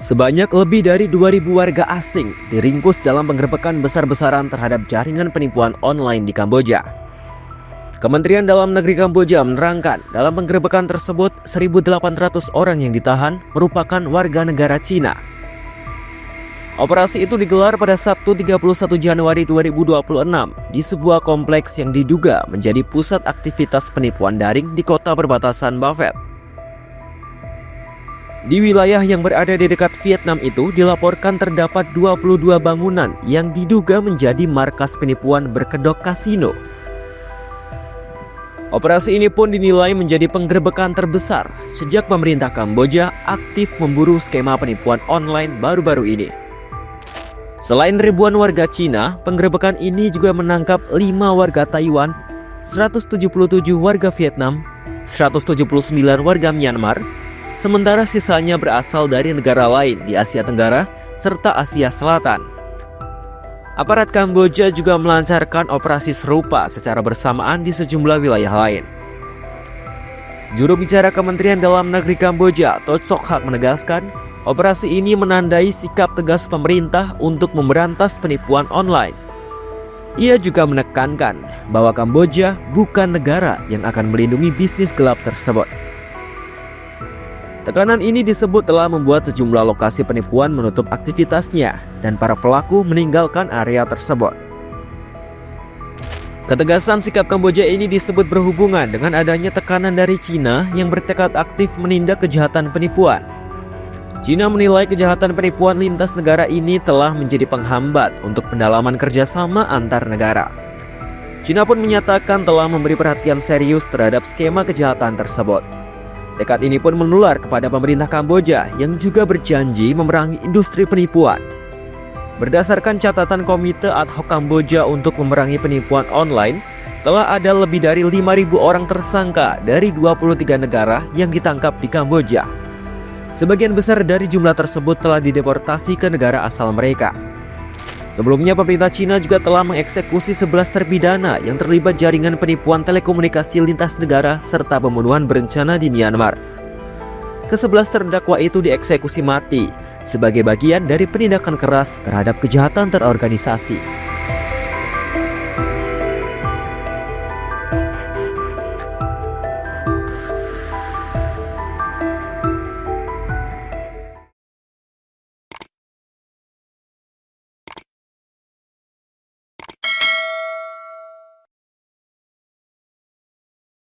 Sebanyak lebih dari 2.000 warga asing diringkus dalam penggerebekan besar-besaran terhadap jaringan penipuan online di Kamboja. Kementerian Dalam Negeri Kamboja menerangkan dalam penggerebekan tersebut 1.800 orang yang ditahan merupakan warga negara Cina. Operasi itu digelar pada Sabtu 31 Januari 2026 di sebuah kompleks yang diduga menjadi pusat aktivitas penipuan daring di kota perbatasan Ba Phet. Di wilayah yang berada di dekat Vietnam itu dilaporkan terdapat 22 bangunan yang diduga menjadi markas penipuan berkedok kasino. Operasi ini pun dinilai menjadi penggerebekan terbesar sejak pemerintah Kamboja aktif memburu skema penipuan online baru-baru ini. Selain ribuan warga Cina, penggerebekan ini juga menangkap 5 warga Taiwan, 177 warga Vietnam, 179 warga Myanmar, sementara sisanya berasal dari negara lain di Asia Tenggara serta Asia Selatan. Aparat Kamboja juga melancarkan operasi serupa secara bersamaan di sejumlah wilayah lain. Juru bicara Kementerian Dalam Negeri Kamboja, To Sok Hak menegaskan, operasi ini menandai sikap tegas pemerintah untuk memberantas penipuan online. Ia juga menekankan bahwa Kamboja bukan negara yang akan melindungi bisnis gelap tersebut. Tekanan ini disebut telah membuat sejumlah lokasi penipuan menutup aktivitasnya dan para pelaku meninggalkan area tersebut. Ketegasan sikap Kamboja ini disebut berhubungan dengan adanya tekanan dari Cina yang bertekad aktif menindak kejahatan penipuan. Cina menilai kejahatan penipuan lintas negara ini telah menjadi penghambat untuk pendalaman kerjasama antar negara. Cina pun menyatakan telah memberi perhatian serius terhadap skema kejahatan tersebut. Tekad ini pun menular kepada pemerintah Kamboja yang juga berjanji memerangi industri penipuan. Berdasarkan catatan Komite Ad Hoc Kamboja untuk memerangi penipuan online, telah ada lebih dari 5.000 orang tersangka dari 23 negara yang ditangkap di Kamboja. Sebagian besar dari jumlah tersebut telah dideportasi ke negara asal mereka. Sebelumnya pemerintah Cina juga telah mengeksekusi 11 terpidana yang terlibat jaringan penipuan telekomunikasi lintas negara serta pembunuhan berencana di Myanmar. Ke-11 terdakwa itu dieksekusi mati sebagai bagian dari penindakan keras terhadap kejahatan terorganisasi.